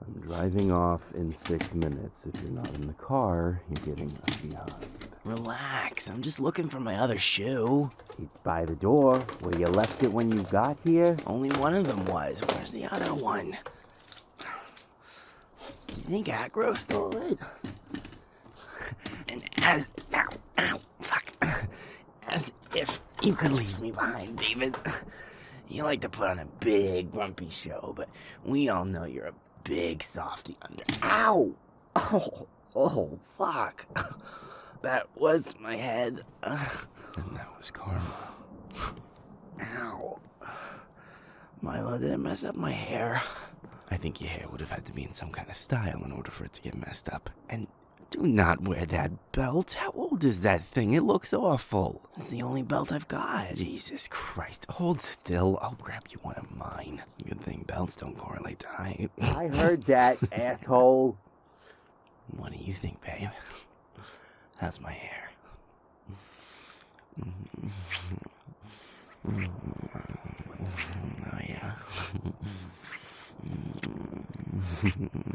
I'm driving off in 6 minutes. If you're not in the car, you're getting left behind. Relax, I'm just looking for my other shoe. It's by the door, where you left it when you got here. Only one of them was. Where's the other one? Do you think Aggro stole it? And as if you could leave me behind, David. You like to put on a big, grumpy show, but we all know you're a big softy under. Ow! Oh, fuck. That was my head. And that was karma. Ow. Milo, did I mess up my hair? I think your hair would have had to be in some kind of style in order for it to get messed up. And do not wear that belt. How old is that thing? It looks awful. It's the only belt I've got. Jesus Christ. Hold still. I'll grab you one of mine. Good thing belts don't correlate to height. I heard that, asshole. What do you think, babe? How's my hair? Oh, yeah.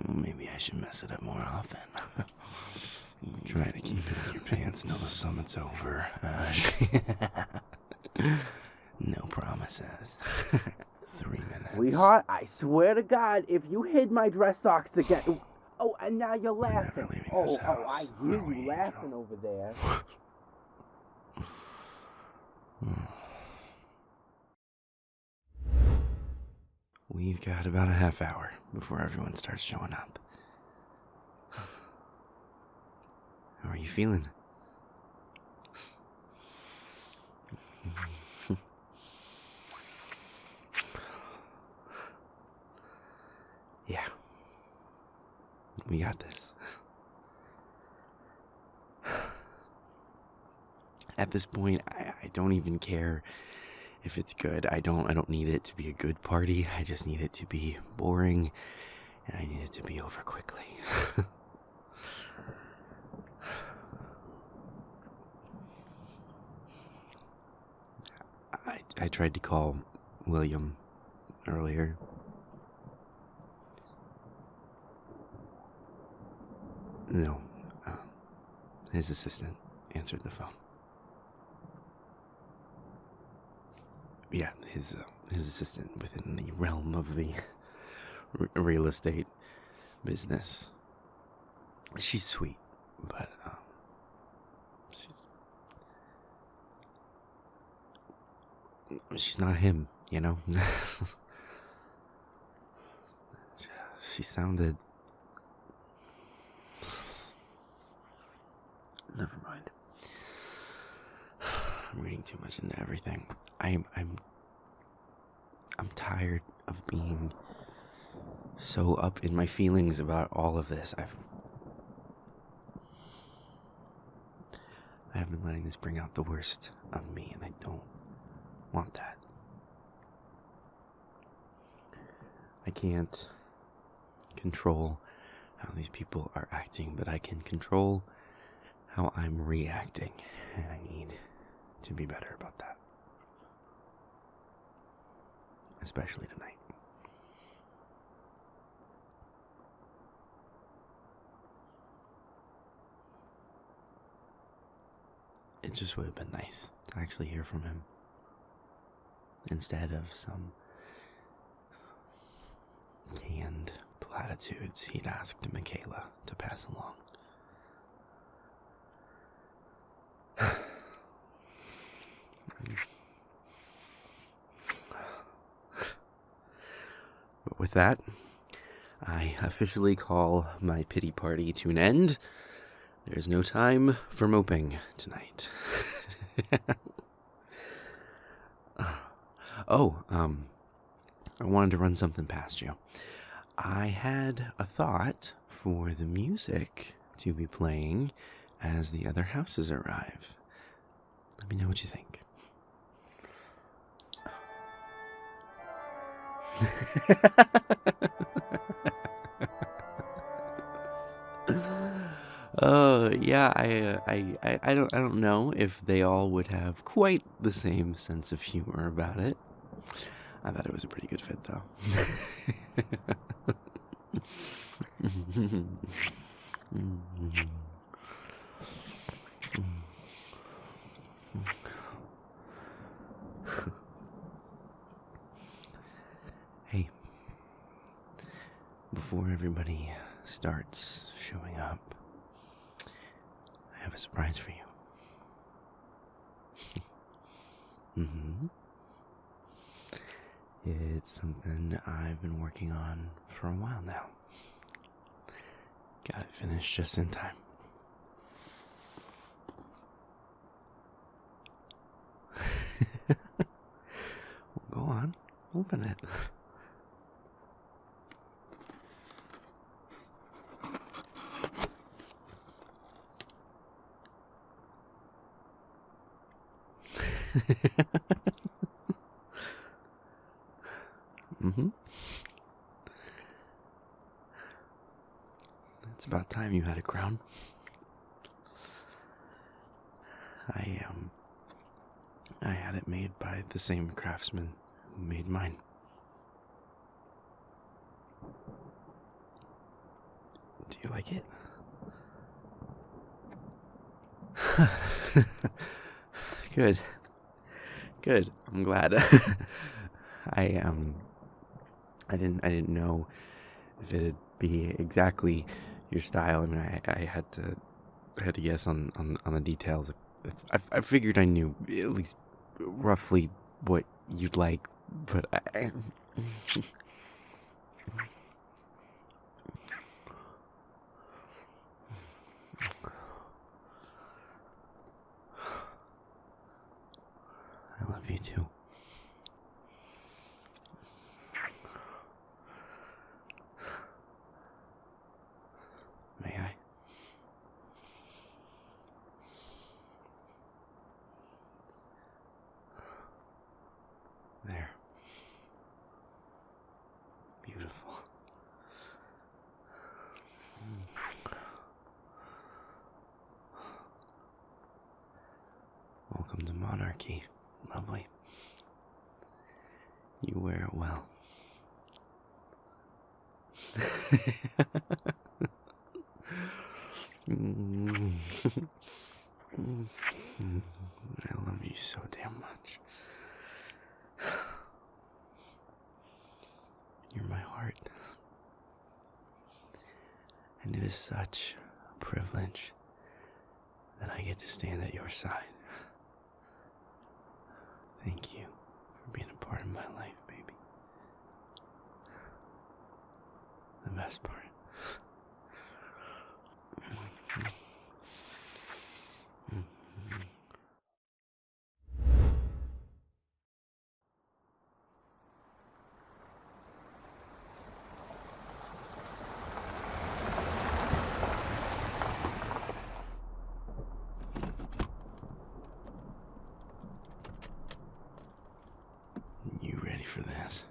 Maybe I should mess it up more often. Try to keep it in your pants until the summit's over. No promises. 3 minutes. Sweetheart, I swear to God, if you hid my dress socks again... Oh, and now you're laughing. I hear you laughing over there. We've got about a half hour before everyone starts showing up. How are you feeling? Yeah. We got this. At this point, I don't even care if it's good. I don't need it to be a good party. I just need it to be boring, and I need it to be over quickly. I tried to call William earlier. No, his assistant answered the phone. Yeah, his assistant within the realm of the real estate business. She's sweet, but she's not him, you know? She sounded... Never mind. I'm reading too much into everything. I'm tired of being so up in my feelings about all of this. I have been letting this bring out the worst of me, and I don't want that. I can't control how these people are acting, but I can control how I'm reacting, and I need to be better about that. Especially tonight. It just would have been nice to actually hear from him, instead of some canned platitudes he'd asked Michaela to pass along. But with that, I officially call my pity party to an end. There's no time for moping tonight. I wanted to run something past you. I had a thought for the music to be playing as the other houses arrive. Let me know what you think. Yeah, I don't know if they all would have quite the same sense of humor about it. I thought it was a pretty good fit, though. Hey, before everybody starts showing up, I have a surprise for you. It's something I've been working on for a while now. Got it finished just in time. Well, go on, open it. It's about time you had a crown. I had it made by the same craftsman who made mine. Do you like it? Good. Good. I'm glad. I didn't know if it'd be exactly your style. I mean, I had to guess on the details. I figured I knew at least roughly what you'd like, but I love you too. May I? There. Beautiful. Welcome to Monarchy. Lovely. You wear it well. I love you so damn much. You're my heart. And it is such a privilege that I get to stand at your side. Thank you for being a part of my life, baby. The best part. You ready for this?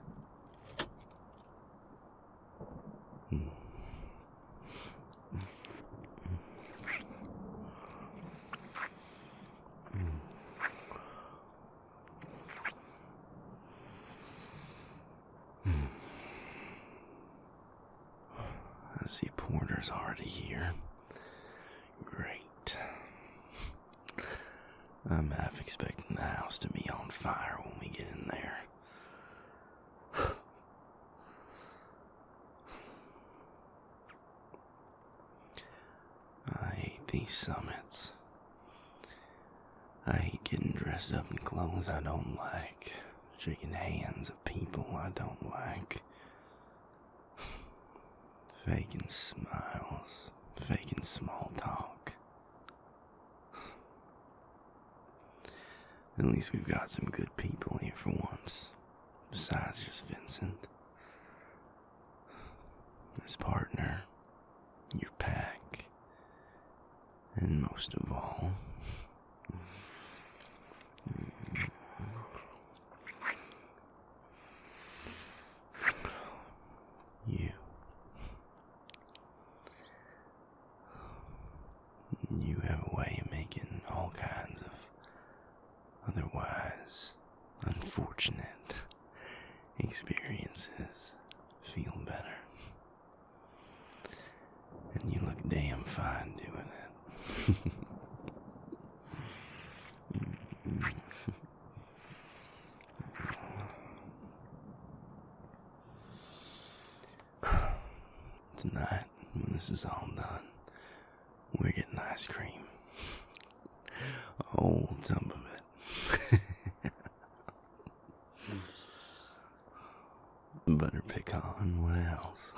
I see Porter's already here. Great. I'm half expecting the house to be on fire when we get in there. I hate these summits. I hate getting dressed up in clothes I don't like, shaking hands of people I don't like, faking smiles, faking small talk. At least we've got some good people here for once, besides just Vincent. His partner, your pack, and most of all, you. You have a way of making all kinds of otherwise unfortunate experiences feel better. damn fine doing it. Tonight, when this is all done, we're getting ice cream. A whole tub of it. Butter pecan, what else?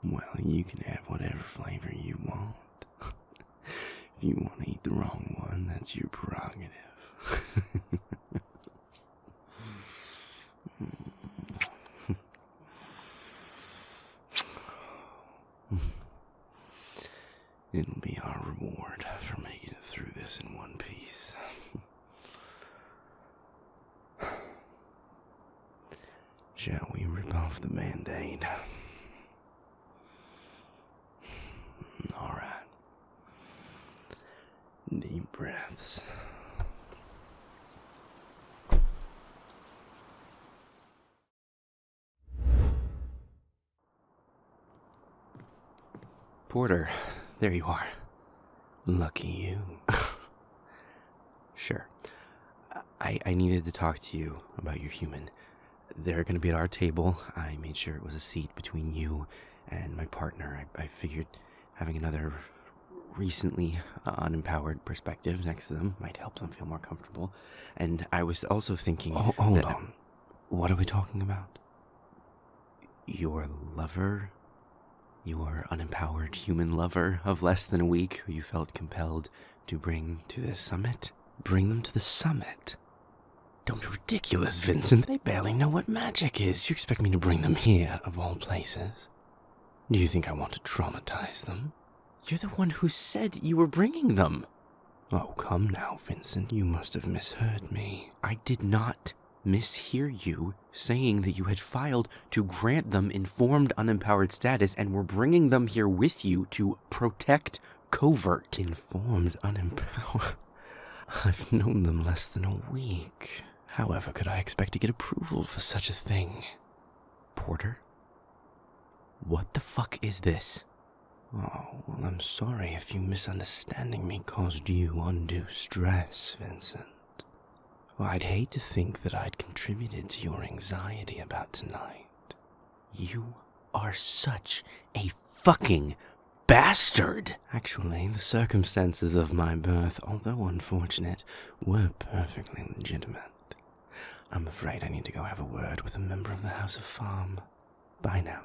Well, you can have whatever flavor you want. If you want to eat the wrong one, that's your prerogative. It'll be our reward for making it through this in one piece. Shall we rip off the Band-Aid? Alright. Deep breaths. Porter, there you are. Lucky you. Sure. I needed to talk to you about your human. They're going to be at our table. I made sure it was a seat between you and my partner. I figured having another recently unempowered perspective next to them might help them feel more comfortable. And I was also thinking... Hold on. What are we talking about? Your lover? Your unempowered human lover of less than a week who you felt compelled to bring to this summit? Bring them to the summit? Don't be ridiculous, Vincent. They barely know what magic is. You expect me to bring them here, of all places? Do you think I want to traumatize them? You're the one who said you were bringing them. Oh, come now, Vincent. You must have misheard me. I did not mishear you saying that you had filed to grant them informed unempowered status and were bringing them here with you to protect covert. Informed unempowered? I've known them less than a week. However could I expect to get approval for such a thing? Porter? What the fuck is this? Oh, well, I'm sorry if you misunderstanding me caused you undue stress, Vincent. Well, I'd hate to think that I'd contributed to your anxiety about tonight. You are such a fucking bastard! Actually, the circumstances of my birth, although unfortunate, were perfectly legitimate. I'm afraid I need to go have a word with a member of the House of Farm. Bye now.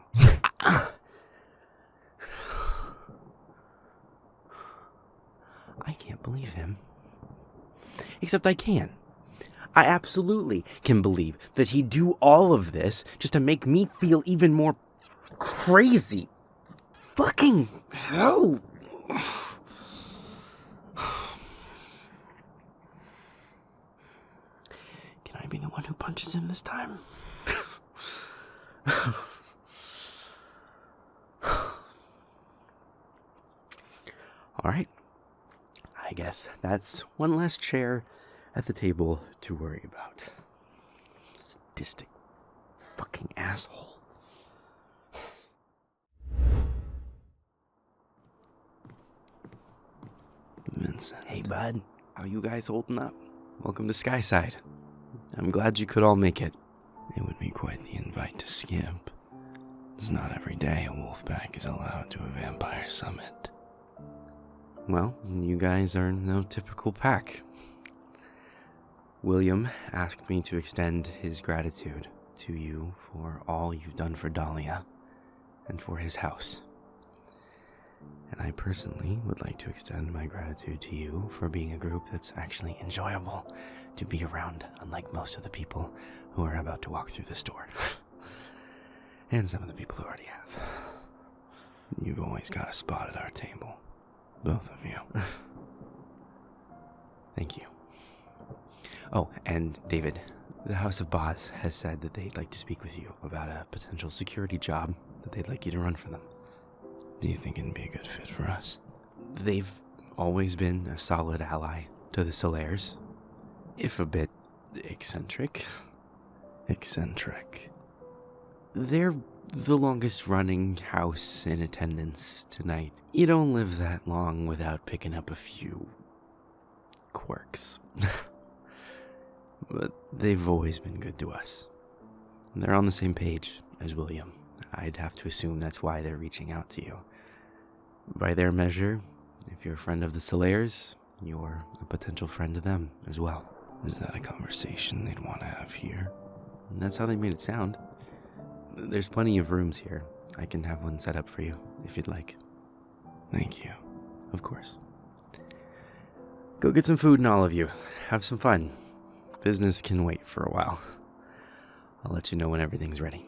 I can't believe him. Except I can. I absolutely can believe that he'd do all of this just to make me feel even more crazy. Fucking hell. Can I be the one who punches him this time? Alright. I guess that's one less chair at the table to worry about. Sadistic fucking asshole. Vincent. Hey, bud. How you guys holding up? Welcome to Skyside. I'm glad you could all make it. It would be quite the invite to skip. It's not every day a wolf pack is allowed to a vampire summit. Well, you guys are no typical pack. William asked me to extend his gratitude to you for all you've done for Dahlia and for his house. And I personally would like to extend my gratitude to you for being a group that's actually enjoyable to be around, unlike most of the people who are about to walk through this door. And some of the people who already have. You've always got a spot at our table. Both of you. Thank you. Oh, and David, the House of Boz has said that they'd like to speak with you about a potential security job that they'd like you to run for them. Do you think it'd be a good fit for us? They've always been a solid ally to the Solaires, if a bit eccentric. Eccentric. They're the longest running house in attendance tonight. You don't live that long without picking up a few quirks. But they've always been good to us. They're on the same page as William. I'd have to assume that's why they're reaching out to you. By their measure, if you're a friend of the Solairs, you're a potential friend to them as well. Is that a conversation they'd want to have here? And that's how they made it sound. There's plenty of rooms here. I can have one set up for you, if you'd like. Thank you. Of course. Go get some food and all of you. Have some fun. Business can wait for a while. I'll let you know when everything's ready.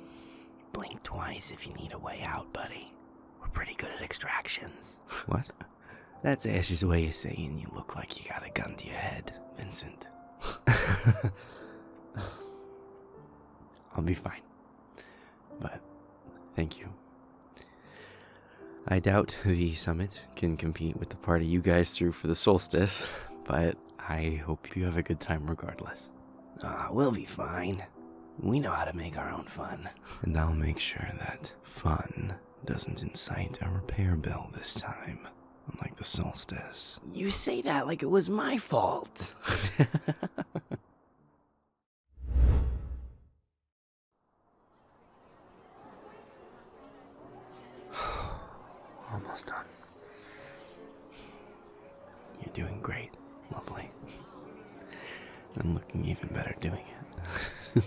Blink twice if you need a way out, buddy. We're pretty good at extractions. What? That's Ash's way of saying you look like you got a gun to your head, Vincent. I'll be fine. But thank you. I doubt the summit can compete with the party you guys threw for the solstice, but I hope you have a good time regardless. We'll be fine. We know how to make our own fun. And I'll make sure that fun doesn't incite a repair bill this time, unlike the solstice. You say that like it was my fault. Almost done. You're doing great, lovely. I'm looking even better doing it.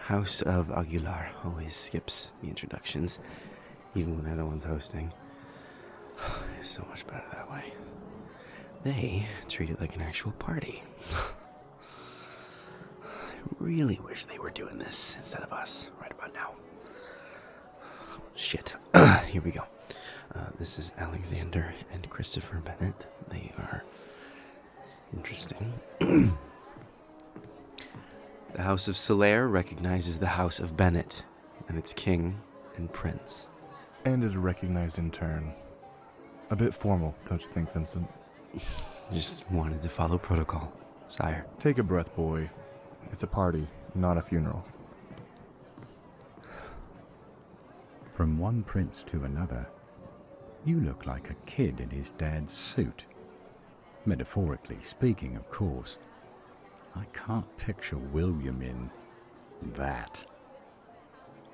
House of Aguilar always skips the introductions, even when they're the ones hosting. It's so much better that way. They treat it like an actual party. I really wish they were doing this instead of us right about now. Shit. Here we go. This is Alexander and Christopher Bennett. They are interesting. The House of Solaire recognizes the House of Bennett and its king and prince. And is recognized in turn. A bit formal, don't you think, Vincent? Just wanted to follow protocol, sire. Take a breath, boy. It's a party, not a funeral. From one prince to another, you look like a kid in his dad's suit. Metaphorically speaking, of course. I can't picture William in that.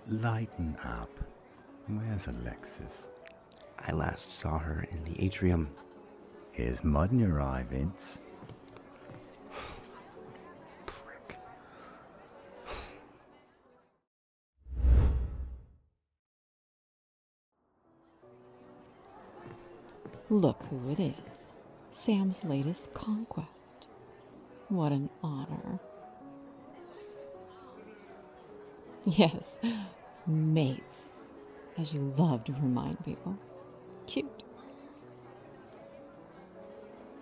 Lighten up. Where's Alexis? I last saw her in the atrium. Here's mud in your eye, Vince. Prick. Look who it is. Sam's latest conquest. What an honor. Yes, mates, as you love to remind people. Cute.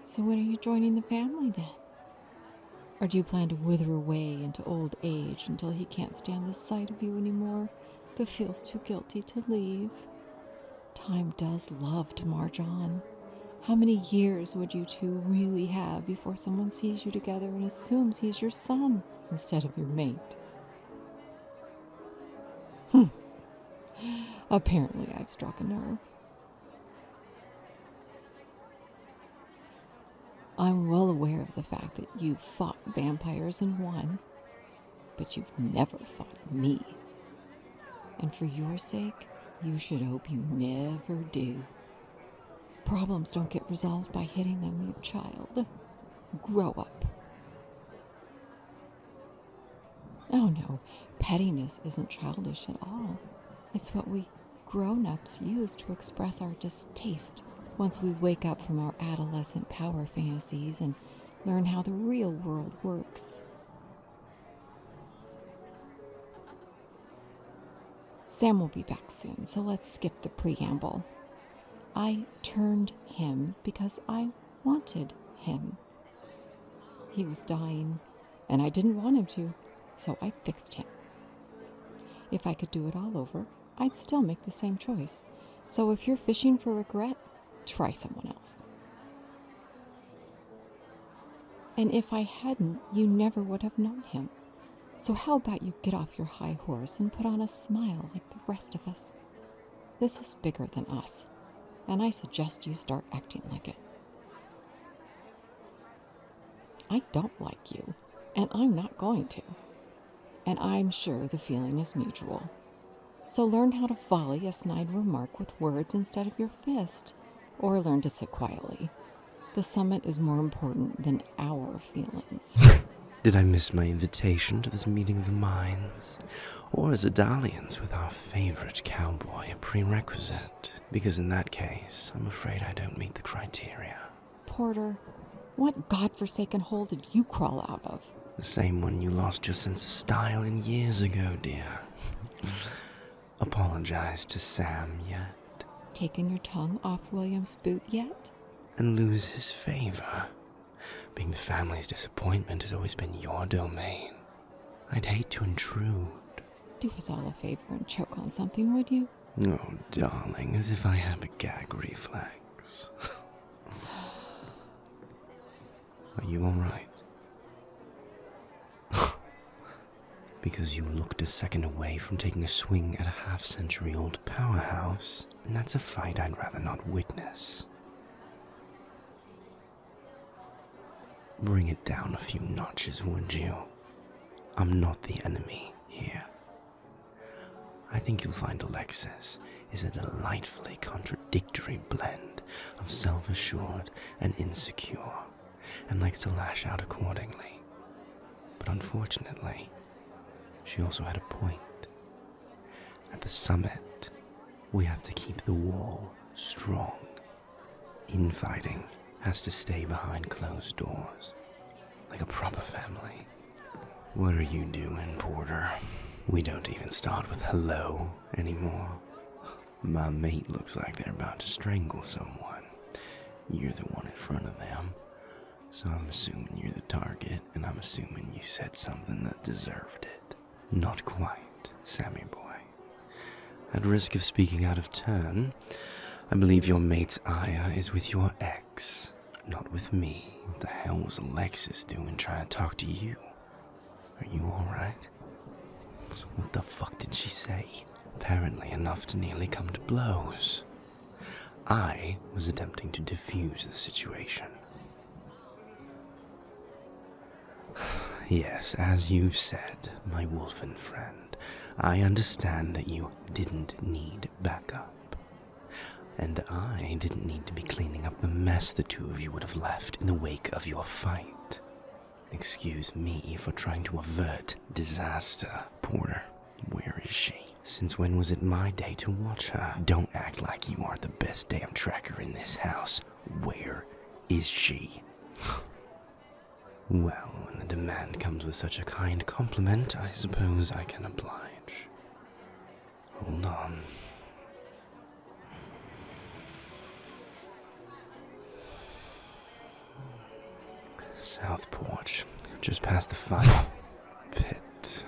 So when are you joining the family then? Or do you plan to wither away into old age until he can't stand the sight of you anymore, but feels too guilty to leave? Time does love to march on. How many years would you two really have before someone sees you together and assumes he's your son instead of your mate? Apparently I've struck a nerve. I'm well aware of the fact that you've fought vampires and won, but you've never fought me. And for your sake, you should hope you never do. Problems don't get resolved by hitting them, you child. Grow up. Oh no, pettiness isn't childish at all. It's what we grown-ups use to express our distaste once we wake up from our adolescent power fantasies and learn how the real world works. Sam will be back soon, so let's skip the preamble. I turned him because I wanted him. He was dying, and I didn't want him to, so I fixed him. If I could do it all over, I'd still make the same choice. So if you're fishing for regret, try someone else. And if I hadn't, you never would have known him. So how about you get off your high horse and put on a smile like the rest of us? This is bigger than us, and I suggest you start acting like it. I don't like you, and I'm not going to. And I'm sure the feeling is mutual. So learn how to volley a snide remark with words instead of your fist, or learn to sit quietly. The summit is more important than our feelings. Did I miss my invitation to this meeting of the minds? Or is a dalliance with our favorite cowboy a prerequisite? Because in that case, I'm afraid I don't meet the criteria. Porter, what godforsaken hole did you crawl out of? The same one you lost your sense of style in years ago, dear. Apologize to Sam yet? Taken your tongue off William's boot yet? And lose his favor? Being the family's disappointment has always been your domain. I'd hate to intrude. Do us all a favor and choke on something, would you? Oh, darling, as if I have a gag reflex. Are you alright? Because you looked a second away from taking a swing at a half-century-old powerhouse, and that's a fight I'd rather not witness. Bring it down a few notches, would you? I'm not the enemy here. I think you'll find Alexis is a delightfully contradictory blend of self-assured and insecure, and likes to lash out accordingly. But unfortunately, she also had a point. At the summit, we have to keep the wall strong. Infighting has to stay behind closed doors, like a proper family. What are you doing, Porter? We don't even start with hello anymore. My mate looks like they're about to strangle someone. You're the one in front of them. So I'm assuming you're the target, and I'm assuming you said something that deserved it. Not quite, Sammy boy. At risk of speaking out of turn, I believe your mate's ire is with your ex, not with me. What the hell was Alexis doing trying to talk to you? Are you alright? What the fuck did she say? Apparently enough to nearly come to blows. I was attempting to defuse the situation. Yes, as you've said, my wolfen friend, I understand that you didn't need backup. And I didn't need to be cleaning up the mess the two of you would have left in the wake of your fight. Excuse me for trying to avert disaster. Porter, where is she? Since when was it my day to watch her? Don't act like you aren't the best damn tracker in this house. Where is she? Well, when the demand comes with such a kind compliment, I suppose I can oblige. Hold on. South porch, just past the fire pit.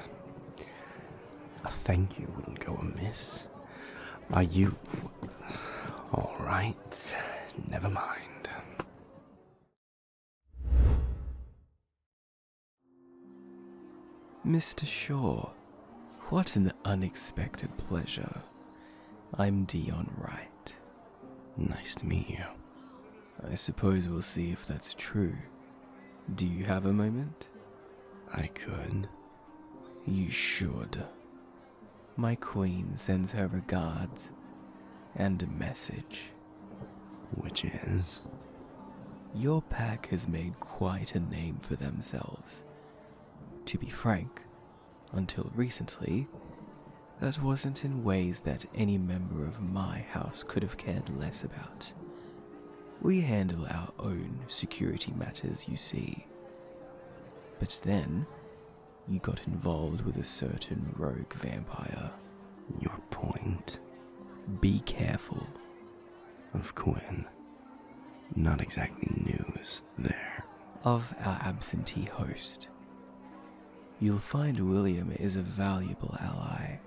A thank you wouldn't go amiss. Are you... Alright, never mind. Mr. Shaw, what an unexpected pleasure. I'm Deon Wright. Nice to meet you. I suppose we'll see if that's true. Do you have a moment? I could. You should. My queen sends her regards and a message. Which is? Your pack has made quite a name for themselves. To be frank, until recently, that wasn't in ways that any member of my house could have cared less about. We handle our own security matters, you see. But then, you got involved with a certain rogue vampire. Your point? Be careful. Of Quinn. Not exactly news there. Of our absentee host. You'll find William is a valuable ally,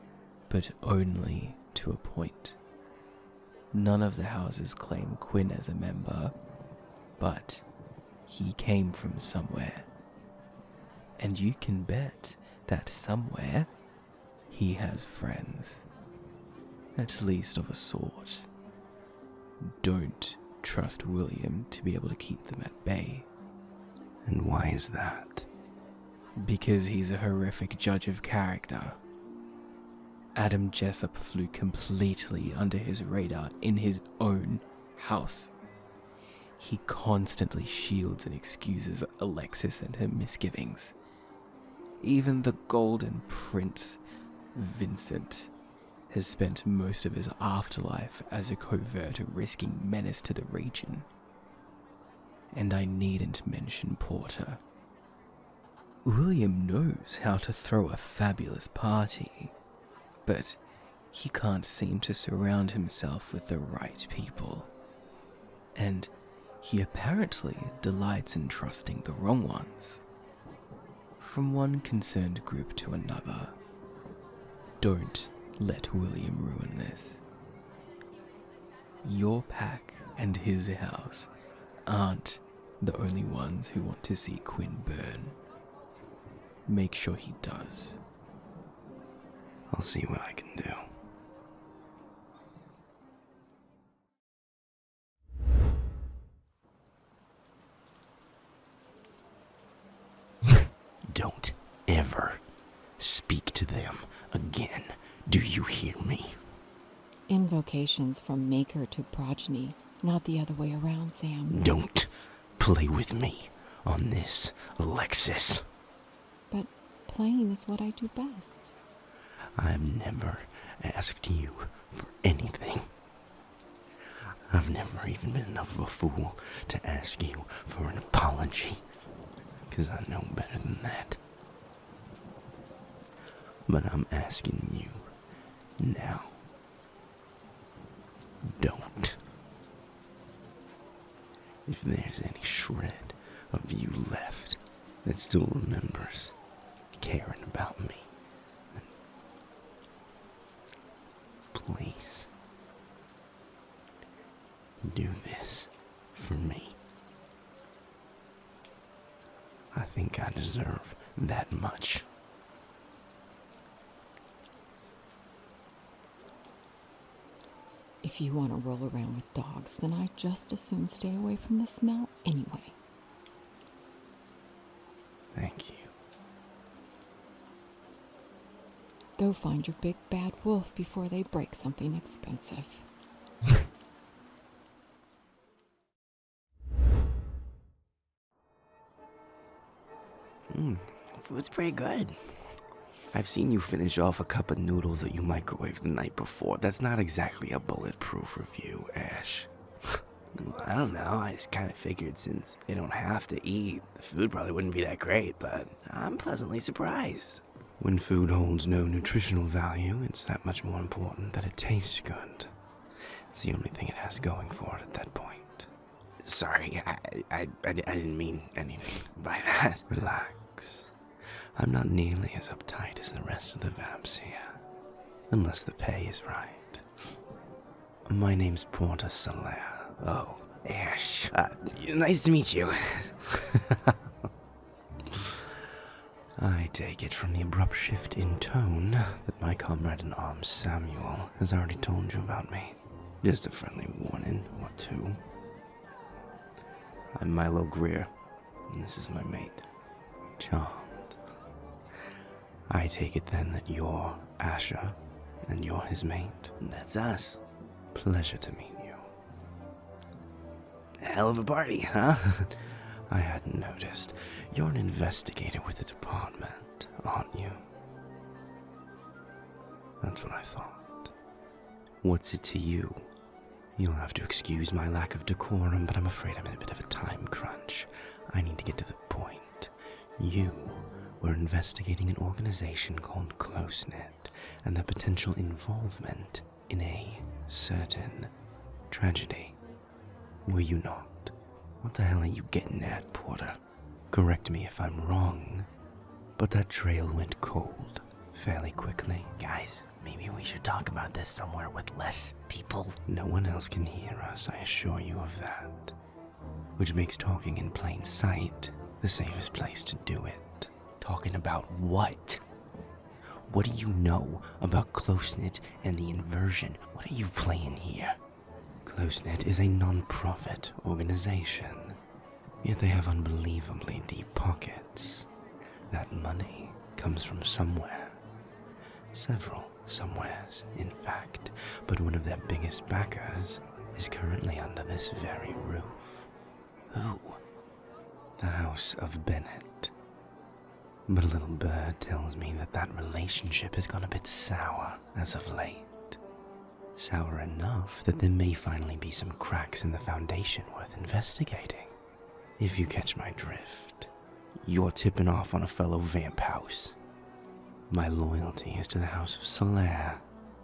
but only to a point. None of the houses claim Quinn as a member, but he came from somewhere. And you can bet that somewhere he has friends. At least of a sort. Don't trust William to be able to keep them at bay. And why is that? Because he's a horrific judge of character. Adam Jessup flew completely under his radar in his own house. He constantly shields and excuses Alexis and her misgivings. Even the Golden Prince, Vincent, has spent most of his afterlife as a covert risking menace to the region. And I needn't mention Porter. William knows how to throw a fabulous party, but he can't seem to surround himself with the right people. And he apparently delights in trusting the wrong ones. From one concerned group to another. Don't let William ruin this. Your pack and his house aren't the only ones who want to see Quinn burn. Make sure he does. I'll see what I can do. Don't ever speak to them again. Do you hear me? Invocations from maker to progeny, not the other way around, Sam. Don't play with me on this, Alexis. But playing is what I do best. I've never asked you for anything. I've never even been enough of a fool to ask you for an apology, because I know better than that. But I'm asking you now. Don't. If there's any shred of you left that still remembers caring about me, then please do this for me. I think I deserve that much. If you want to roll around with dogs, then I'd just as soon stay away from the smell anyway. Thank you. Go find your big bad wolf before they break something expensive. Food's pretty good. I've seen you finish off a cup of noodles that you microwaved the night before. That's not exactly a bulletproof review, Ash. I don't know, I just kind of figured since they don't have to eat, the food probably wouldn't be that great, but I'm pleasantly surprised. When food holds no nutritional value, it's that much more important that it tastes good. It's the only thing it has going for it at that point. Sorry, I didn't mean anything by that. Relax. I'm not nearly as uptight as the rest of the vamps here. Unless the pay is right. My name's Porter Soler. Oh, Ash. Nice to meet you. I take it from the abrupt shift in tone that my comrade in arms Samuel has already told you about me. Just a friendly warning or two. I'm Milo Greer, and this is my mate, Charmed. I take it then that you're Asher, and you're his mate. That's us. Pleasure to meet you. Hell of a party, huh? I hadn't noticed. You're an investigator with the department, aren't you? That's what I thought. What's it to you? You'll have to excuse my lack of decorum, but I'm afraid I'm in a bit of a time crunch. I need to get to the point. You were investigating an organization called CloseKnit and their potential involvement in a certain tragedy. Were you not? What the hell are you getting at, Porter? Correct me if I'm wrong, but that trail went cold fairly quickly. Guys, maybe we should talk about this somewhere with less people. No one else can hear us, I assure you of that. which makes talking in plain sight the safest place to do it. Talking about what? What do you know about close-knit and the inversion? What are you playing here? Close-knit is a non-profit organization, yet they have unbelievably deep pockets. That money comes from somewhere. Several somewheres, in fact, but one of their biggest backers is currently under this very roof. Who? The House of Bennett. But a little bird tells me that relationship has gone a bit sour as of late. Sour enough that there may finally be some cracks in the foundation worth investigating. If you catch my drift, you're tipping off on a fellow vamp house. My loyalty is to the House of Solaire,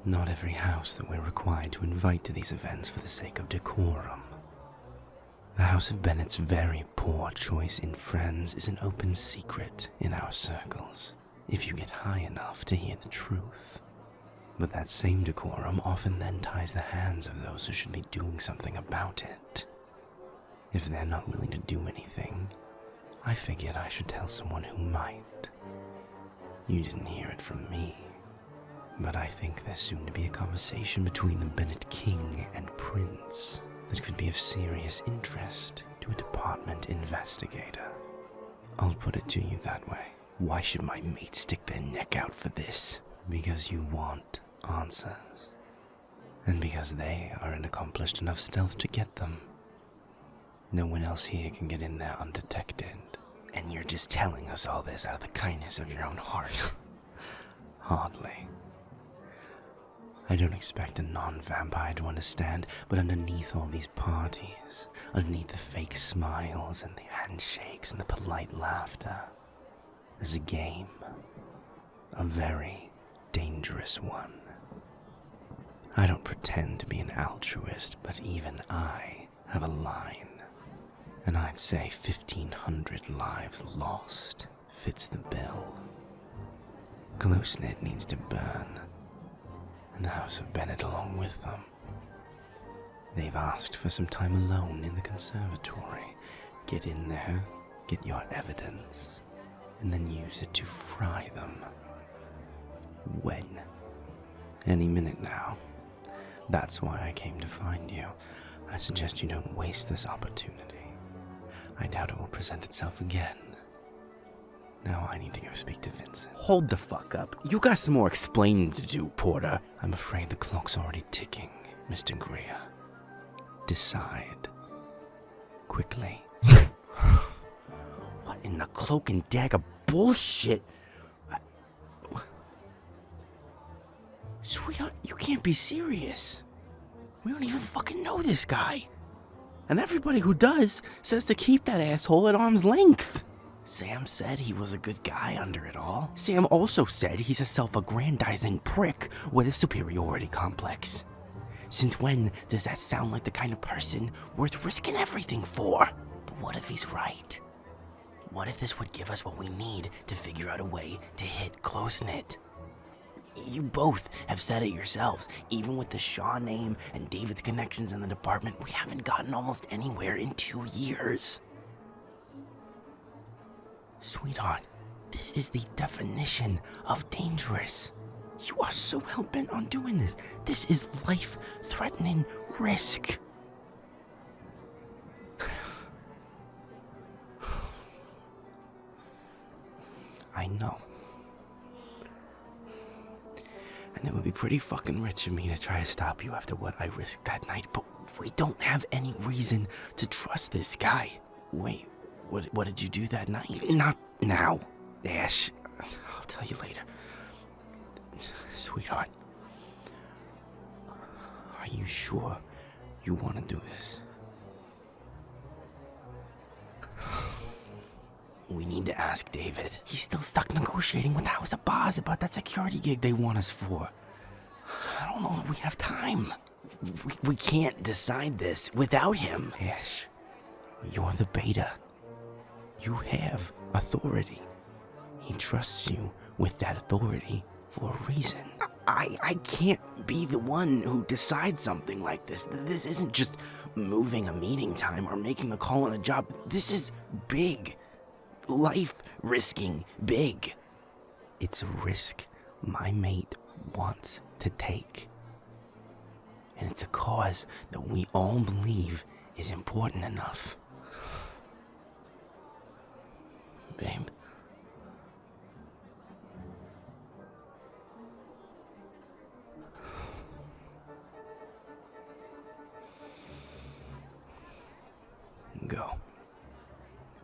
not every house that we're required to invite to these events for the sake of decorum. The House of Bennett's very poor choice in friends is an open secret in our circles, if you get high enough to hear the truth. But that same decorum often then ties the hands of those who should be doing something about it. If they're not willing to do anything, I figured I should tell someone who might. You didn't hear it from me, but I think there's soon to be a conversation between the Bennett King and Prince that could be of serious interest to a department investigator. I'll put it to you that way. Why should my mate stick their neck out for this? Because you want answers. And because they aren't accomplished enough stealth to get them. No one else here can get in there undetected. And you're just telling us all this out of the kindness of your own heart. Hardly. I don't expect a non-vampire to understand, but underneath all these parties, underneath the fake smiles and the handshakes and the polite laughter, there's a game. A very dangerous one. I don't pretend to be an altruist, but even I have a line. And I'd say 1,500 lives lost fits the bill. Close-knit needs to burn, and the House of Bennett along with them. They've asked for some time alone in the conservatory. Get in there, get your evidence, and then use it to fry them. When? Any minute now. That's why I came to find you. I suggest you don't waste this opportunity. I doubt it will present itself again. Now I need to go speak to Vincent. Hold the fuck up. You got some more explaining to do, Porter. I'm afraid the clock's already ticking, Mr. Greer. Decide. Quickly. What in the cloak and dagger bullshit? Sweetheart, you can't be serious. We don't even fucking know this guy. And everybody who does says to keep that asshole at arm's length. Sam said he was a good guy under it all. Sam also said he's a self-aggrandizing prick with a superiority complex. Since when does that sound like the kind of person worth risking everything for? But what if he's right? What if this would give us what we need to figure out a way to hit close-knit? You both have said it yourselves. Even with the Shaw name and David's connections in the department, we haven't gotten almost anywhere in 2 years. Sweetheart, this is the definition of dangerous. You are so hell-bent on doing this. This is life-threatening risk. I know. And it would be pretty fucking rich of me to try to stop you after what I risked that night, but we don't have any reason to trust this guy. Wait, what did you do that night? Not now, Ash. I'll tell you later. Sweetheart, are you sure you want to do this? We need to ask David. He's still stuck negotiating with the House of Boz about that security gig they want us for. I don't know that we have time. We can't decide this without him. Ash, you're the beta. You have authority. He trusts you with that authority for a reason. I can't be the one who decides something like this. This isn't just moving a meeting time or making a call on a job. This is big. Life risking big. It's a risk my mate wants to take. And it's a cause that we all believe is important enough. Babe. Go.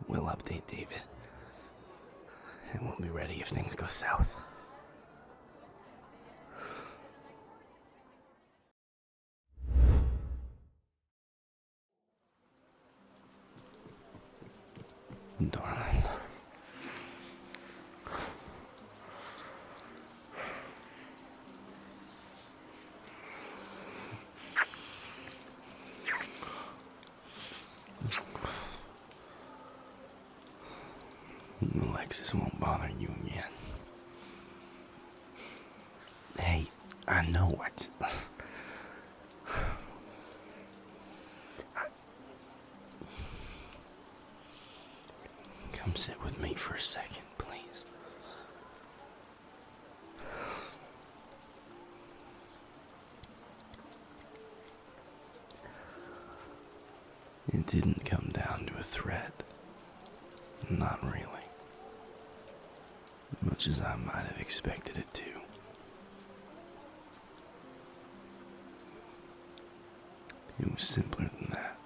We'll update David. And we'll be ready if things go south. Darling. Alexis won't bother you again. Hey, I know it. Come sit with me for a second, please. It didn't come down to a threat. Not really. Much as I might have expected it to. It was simpler than that.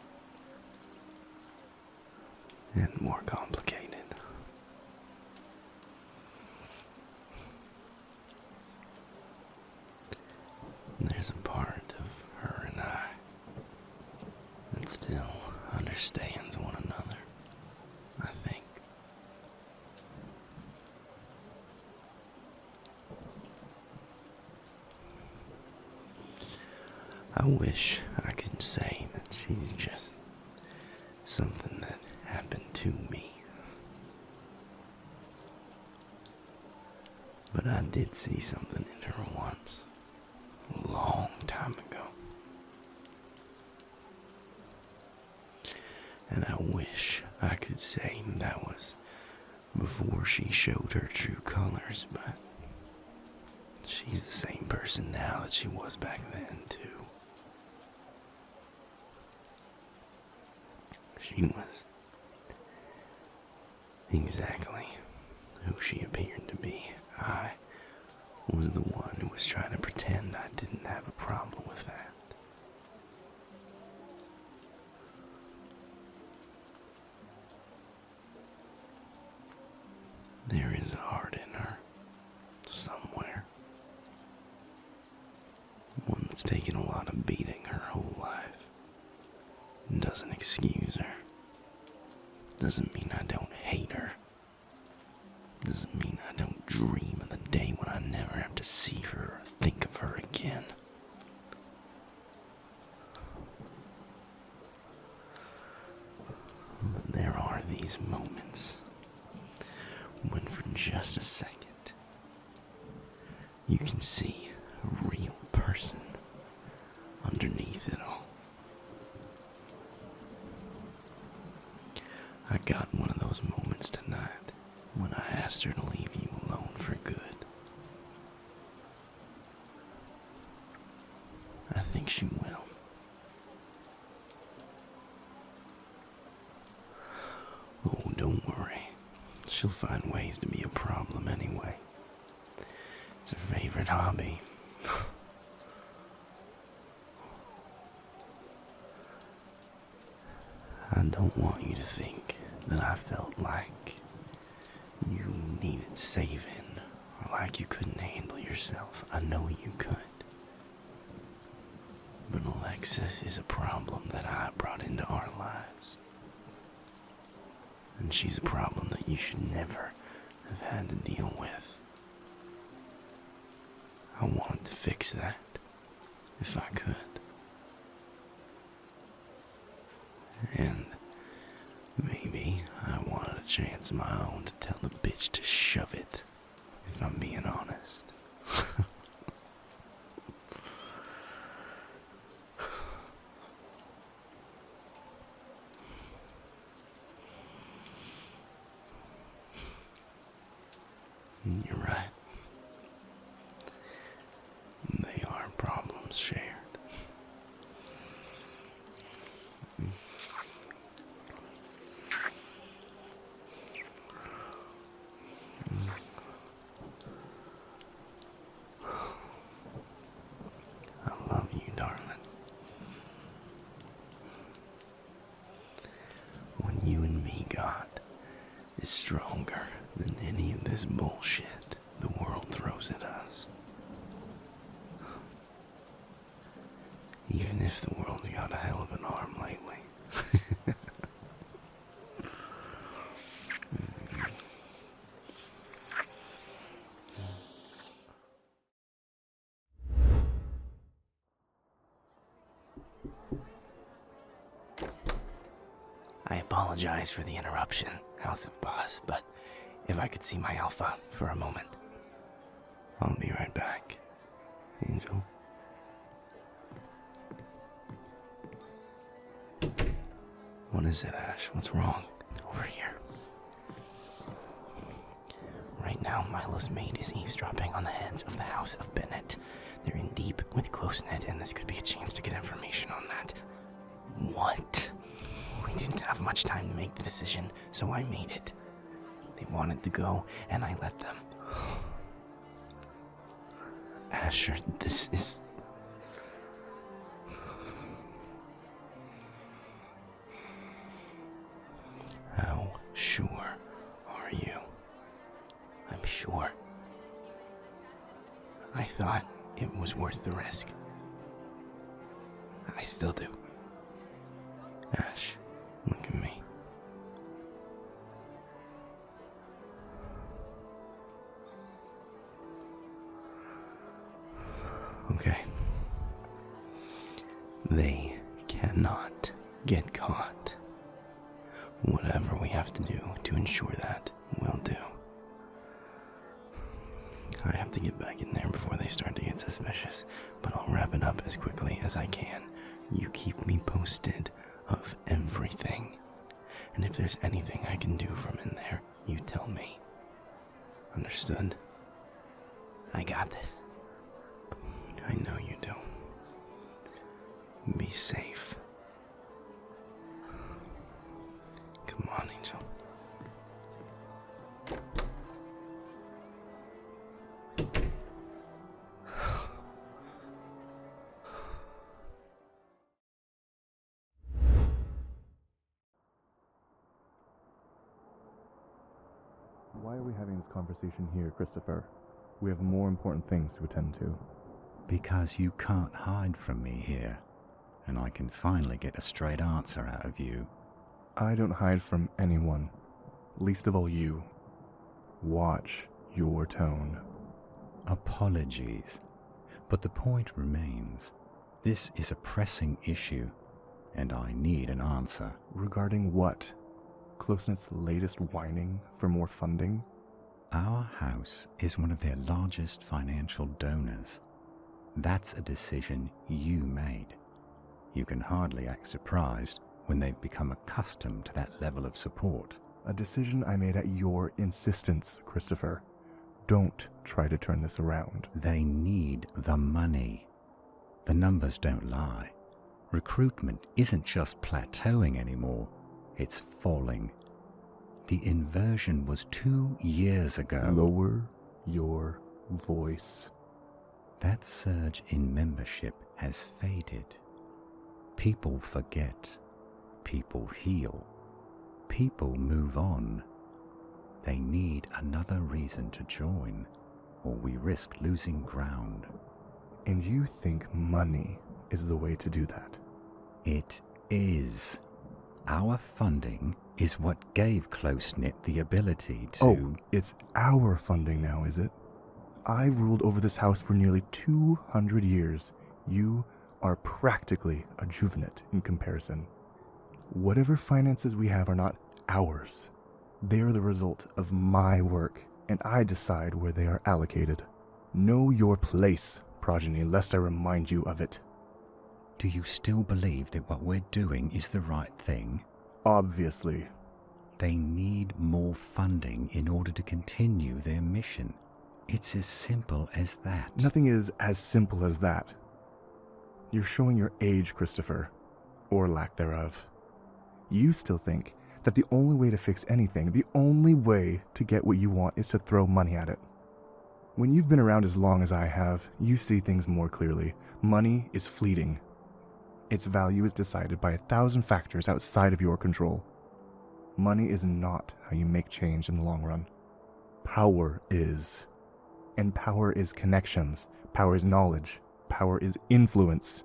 And more complicated. There's a part of her and I that still understands one another, I think. I wish I could say that she's just something that happened to me. But I did see something in her once, a long time ago. And I wish I could say that was before she showed her true colors, but she's the same person now that she was back then, too. She was exactly who she appeared to be. I was the one who was trying to pretend I didn't have a problem with that. There is a heart in her, somewhere. One that's taken a lot of beating her whole life. Doesn't excuse her. Doesn't mean I don't hate her. Doesn't mean I don't dream of the day when I never have to see her or think of her again. But there are these moments when for just a second you can see a real person underneath it all. I got one of those moments tonight when I asked her to leave you alone for good. I think she will. Oh, don't worry. She'll find ways to be a problem anyway. It's her favorite hobby. I don't want you to think that I felt like you needed saving or like you couldn't handle yourself. I know you could. But Alexis is a problem that I brought into our lives. And she's a problem that you should never have had to deal with. I wanted to fix that, if I could. And maybe I wanted a chance of my own to tell the bitch to shove it, if I'm being honest. You're right. They are problems shared. I love you, darling. What you and me got is stronger than any of this bullshit the world throws at us. Even if the world's got a hell of an arm lately. I apologize for the interruption, House of Boss, but if I could see my alpha for a moment. I'll be right back, Angel. What is it, Ash? What's wrong? Over here. Right now, Milo's maid is eavesdropping on the heads of the House of Bennett. They're in deep with close-knit, and this could be a chance to get information on that. What? We didn't have much time to make the decision, so I made it. They wanted to go, and I let them. Asher, this is... How sure are you? I'm sure. I thought it was worth the risk. I still do. Ash, look at me. Okay. They cannot get caught. Whatever we have to do to ensure that, we'll do. I have to get back in there before they start to get suspicious, but I'll wrap it up as quickly as I can. You keep me posted of everything. And if there's anything I can do from in there, you tell me. Understood? I got this. I know you do. Be safe. Come on, Angel. Why are we having this conversation here, Christopher? We have more important things to attend to. Because you can't hide from me here, and I can finally get a straight answer out of you. I don't hide from anyone, least of all you. Watch your tone. Apologies, but the point remains. This is a pressing issue, and I need an answer. Regarding what? Close-Knit's latest whining for more funding? Our house is one of their largest financial donors. That's a decision you made. You can hardly act surprised when they've become accustomed to that level of support. A decision I made at your insistence, Christopher. Don't try to turn this around. They need the money. The numbers don't lie. Recruitment isn't just plateauing anymore, it's falling. The inversion was 2 years ago. Lower your voice. That surge in membership has faded. People forget. People heal. People move on. They need another reason to join, or we risk losing ground. And you think money is the way to do that? It is. Our funding is what gave Close-Knit the ability to... Oh, it's our funding now, is it? I've ruled over this house for nearly 200 years. You are practically a juvenate in comparison. Whatever finances we have are not ours. They are the result of my work, and I decide where they are allocated. Know your place, progeny, lest I remind you of it. Do you still believe that what we're doing is the right thing? Obviously. They need more funding in order to continue their mission. It's as simple as that. Nothing is as simple as that. You're showing your age, Christopher, or lack thereof. You still think that the only way to fix anything, the only way to get what you want is to throw money at it. When you've been around as long as I have, you see things more clearly. Money is fleeting. Its value is decided by 1,000 factors outside of your control. Money is not how you make change in the long run. Power is. And power is connections. Power is knowledge. Power is influence.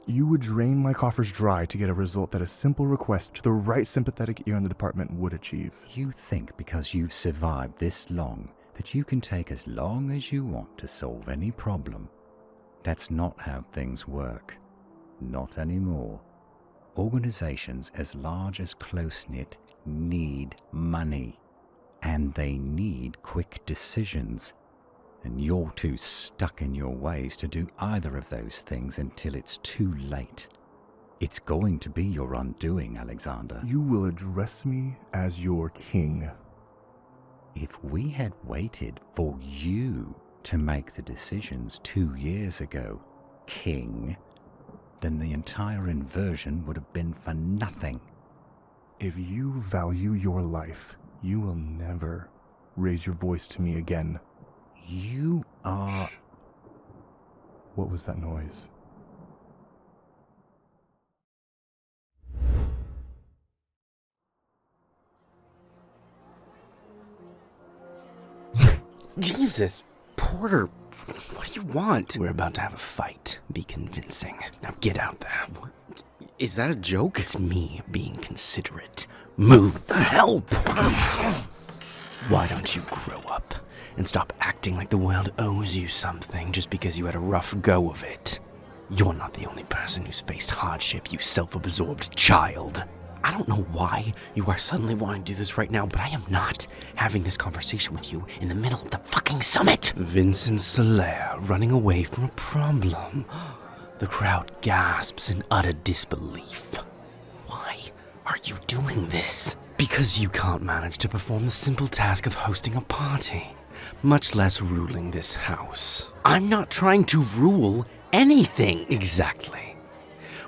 You would drain my coffers dry to get a result that a simple request to the right sympathetic ear in the department would achieve. You think because you've survived this long that you can take as long as you want to solve any problem. That's not how things work. Not anymore. Organizations as large as close-knit need money. And they need quick decisions. And you're too stuck in your ways to do either of those things until it's too late. It's going to be your undoing, Alexander. You will address me as your king. If we had waited for you to make the decisions 2 years ago, King, then the entire inversion would have been for nothing. If you value your life, you will never raise your voice to me again. You are... Shh. What was that noise? Jesus, Porter, what do you want? We're about to have a fight. Be convincing. Now get out there. Is that a joke? It's me being considerate. Move the hell, Porter. Why don't you grow up and stop acting like the world owes you something just because you had a rough go of it? You're not the only person who's faced hardship, you self-absorbed child. I don't know why you are suddenly wanting to do this right now, but I am not having this conversation with you in the middle of the fucking summit. Vincent Solaire running away from a problem. The crowd gasps in utter disbelief. Why are you doing this? Because you can't manage to perform the simple task of hosting a party, much less ruling this house. I'm not trying to rule anything. Exactly.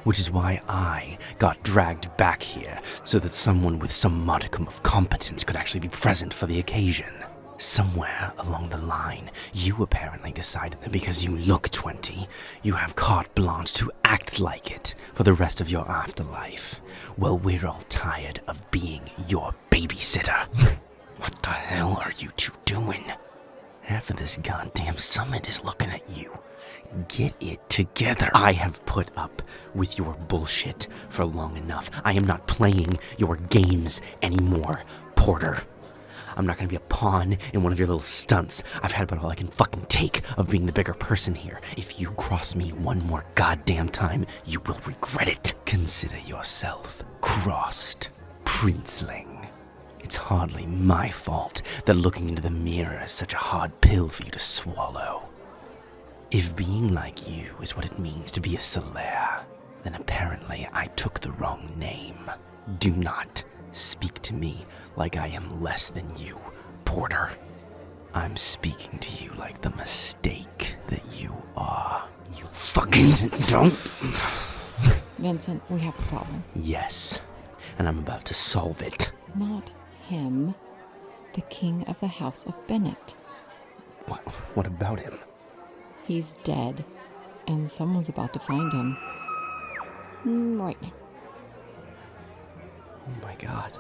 Which is why I got dragged back here, so that someone with some modicum of competence could actually be present for the occasion. Somewhere along the line, you apparently decided that because you look 20, you have carte blanche to act like it for the rest of your afterlife. Well, we're all tired of being your babysitter. What the hell are you two doing? Half of this goddamn summit is looking at you. Get it together. I have put up with your bullshit for long enough. I am not playing your games anymore, Porter. I'm not gonna be a pawn in one of your little stunts. I've had about all I can fucking take of being the bigger person here. If you cross me one more goddamn time, you will regret it. Consider yourself crossed, princeling. It's hardly my fault that looking into the mirror is such a hard pill for you to swallow. If being like you is what it means to be a Solaire, then apparently I took the wrong name. Do not speak to me like I am less than you, Porter. I'm speaking to you like the mistake that you are. You fucking don't. Vincent, we have a problem. Yes, and I'm about to solve it. Not him. The king of the House of Bennett. What about him? He's dead, and someone's about to find him. Right now. Oh my God.